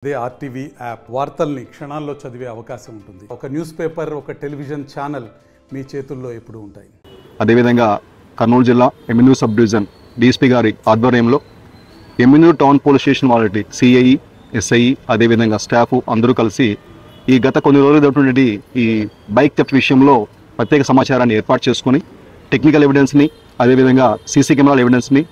అదే RTV app వార్తల్ని క్షణాల్లో చదివే అవకాశం ఉంటుంది. ఒక న్యూస్ పేపర్, ఒక టెలివిజన్ ఛానల్ మీ చేతుల్లో ఎప్పుడూ ఉంటాయి. అదేవిధంగా కర్నూలు జిల్లా ఎమ్మెన్యూ సబ్ డివిజన్ డీఎస్పీ గారి ఆధ్వర్యంలో ఎమ్మెన్యూ టౌన్ పోలీస్ స్టేషన్ వాళ్ళకి సిఐఈ, ఎస్ఐఈ అదేవిధంగా స్టాఫ్ అందరూ కలిసి ఈ గత కొన్ని రోజులు జరుగుతున్నటువంటి ఈ బైక్ థెఫ్ట్ విషయంలో ప్రత్యేక సమాచారాన్ని ఏర్పాటు చేసుకొని టెక్నికల్ ఎవిడెన్స్ని అదేవిధంగా సీసీ కెమెరాల ఎవిడెన్స్ని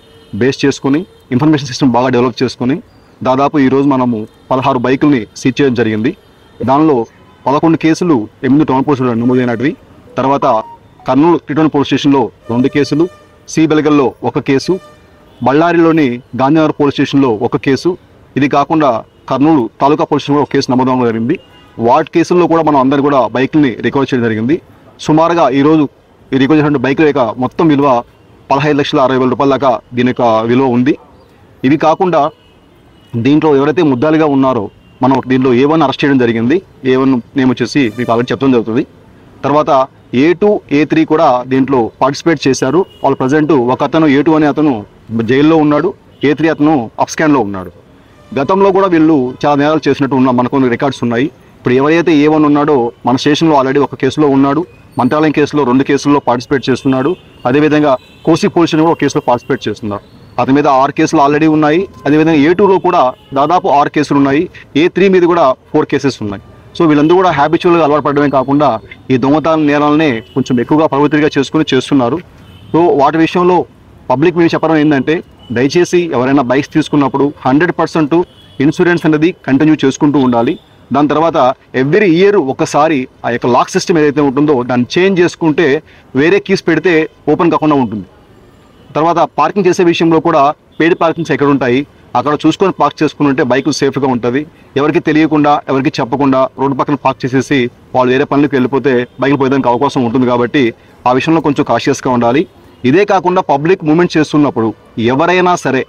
బేస్ చేసుకొని ఇన్ఫర్మేషన్ సిస్టమ్ బాగా డెవలప్ చేసుకొని దాదాపు ఈరోజు మనము 16 బైకుల్ని సీజ్ చేయడం జరిగింది. దానిలో 11 కేసులు ఎమ్మెన్యూ టౌన్ పోలీస్ స్టేషన్లో నమోదైనవి. తర్వాత కర్నూలు రిటర్న్ పోలీస్ స్టేషన్లో 2 కేసులు, సి బెల్గల్లో 1 కేసు, బళ్ళారిలోని గాంధీనగర్ పోలీస్ స్టేషన్లో 1 కేసు, ఇది కాకుండా కర్నూలు తాలూకా పోలీస్ స్టేషన్లో 1 కేసు నమోదవడం జరిగింది. వాటి కేసుల్లో కూడా మనం అందరూ కూడా బైకుల్ని రికవర్ చేయడం జరిగింది. సుమారుగా ఈరోజు ఈ రికవర్ చేసిన బైకుల యొక్క మొత్తం విలువ 15,60,000 రూపాయల దాకా దీని యొక్క విలువ ఉంది. ఇవి కాకుండా దీంట్లో ఎవరైతే ముద్దాలుగా ఉన్నారో మనం దీంట్లో A1 అరెస్ట్ చేయడం జరిగింది. A1 నేమ్ వచ్చేసి మీకు ఆల్రెడీ చెప్పడం జరుగుతుంది. తర్వాత A2, A3 కూడా దీంట్లో పార్టిసిపేట్ చేశారు. వాళ్ళు ప్రజెంట్ ఒక అతను A2 అనే అతను జైల్లో ఉన్నాడు, A3 అతను అప్స్కాన్లో ఉన్నాడు. గతంలో కూడా వీళ్ళు చాలా నేరాలు చేసినట్టు మనకు రికార్డ్స్ ఉన్నాయి. ఇప్పుడు ఎవరైతే A1 ఉన్నాడో మన స్టేషన్లో ఆల్రెడీ 1 కేసులో ఉన్నాడు, మంత్రాలయం కేసులో 2 కేసుల్లో పార్టిసిపేట్ చేస్తున్నాడు, అదేవిధంగా కోసి పోలీస్ స్టేషన్ కూడా 1 కేసులో పార్టిసిపేట్ చేస్తున్నారు. అతని మీద 6 కేసులు ఆల్రెడీ ఉన్నాయి. అదేవిధంగా A2లో కూడా దాదాపు 6 కేసులు ఉన్నాయి. A3 మీద కూడా 4 కేసెస్ ఉన్నాయి. సో వీళ్ళందరూ కూడా హ్యాబిచువల్గా అలవాటు పడడమే కాకుండా ఈ దొంగతనం నేరాలనే కొంచెం ఎక్కువగా ప్రవృత్తిగా చేస్తున్నారు. సో వాటి విషయంలో పబ్లిక్ మీరు చెప్పడం ఏంటంటే దయచేసి ఎవరైనా బైక్స్ తీసుకున్నప్పుడు 100% ఇన్సూరెన్స్ అనేది కంటిన్యూ చేసుకుంటూ ఉండాలి. దాని తర్వాత ఎవ్రీ ఇయర్ ఒకసారి ఆ యొక్క లాక్ సిస్టమ్ ఏదైతే ఉంటుందో దాన్ని చేంజ్ చేసుకుంటే వేరే కీస్ పెడితే ఓపెన్ కాకుండా ఉంటుంది. తర్వాత పార్కింగ్ చేసే విషయంలో కూడా పెయిడ్ పార్కింగ్స్ ఎక్కడ ఉంటాయి అక్కడ చూసుకొని పార్క్ చేసుకుంటే బైక్ సేఫ్గా ఉంటుంది. ఎవరికి తెలియకుండా ఎవరికి చెప్పకుండా రోడ్డు పక్కన పార్క్ చేసేసి వాళ్ళు వేరే పనులకు వెళ్ళిపోతే బైక్లు పోయేదానికి అవకాశం ఉంటుంది. కాబట్టి ఆ విషయంలో కొంచెం కాషియస్గా ఉండాలి. ఇదే కాకుండా పబ్లిక్ మూవ్మెంట్ చేస్తున్నప్పుడు ఎవరైనా సరే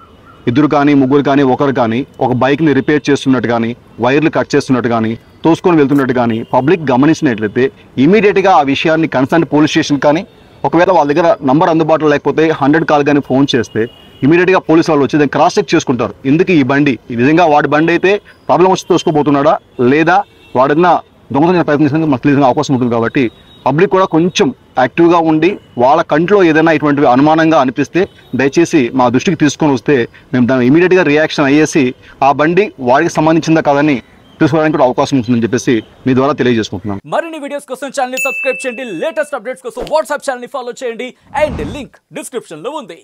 2 కానీ 3 కానీ 1 కానీ ఒక బైక్ని రిపేర్ చేస్తున్నట్టు కానీ వైర్లు కట్ చేస్తున్నట్టు కానీ తోసుకొని వెళ్తున్నట్టు కానీ పబ్లిక్ గమనించినట్లయితే ఇమీడియట్గా ఆ విషయాన్ని కన్సర్న్ పోలీస్ స్టేషన్ కానీ ఒకవేళ వాళ్ళ దగ్గర నంబర్ అందుబాటులో లేకపోతే 100 కాల్ కానీ ఫోన్ చేస్తే ఇమీడియట్గా పోలీసు వాళ్ళు వచ్చి దాన్ని క్రాస్ చెక్ చేసుకుంటారు. ఎందుకు ఈ బండి నిజంగా వాడి బండి అయితే ప్రాబ్లం వచ్చి తోసుకోబోతున్నాడా లేదా వాడన్నా దొంగతనం ప్రయత్నించడానికి మనకు తెలిసిన అవకాశం ఉంటుంది. కాబట్టి పబ్లిక్ కూడా కొంచెం యాక్టివ్గా ఉండి వాళ్ళ కంట్లో ఏదైనా ఇటువంటివి అనుమానంగా అనిపిస్తే దయచేసి మా దృష్టికి తీసుకొని వస్తే మేము దాన్ని ఇమీడియట్గా రియాక్షన్ అయ్యేసి ఆ బండి వాడికి సంబంధించిందా కాదని తెలుసుకోవడానికి కూడా అవకాశం ఉంటుందని చెప్పేసి మీ ద్వారా తెలియజేసుకుంటున్నాను. మరిన్ని వీడియోస్ కోసం ఛానల్ ని సబ్స్క్రైబ్ చేయండి, లేటెస్ట్ అప్డేట్స్ కోసం వాట్సాప్ ఛానల్ ని ఫాలో చేయండి అండ్ లింక్ డిస్క్రిప్షన్ లో ఉంది.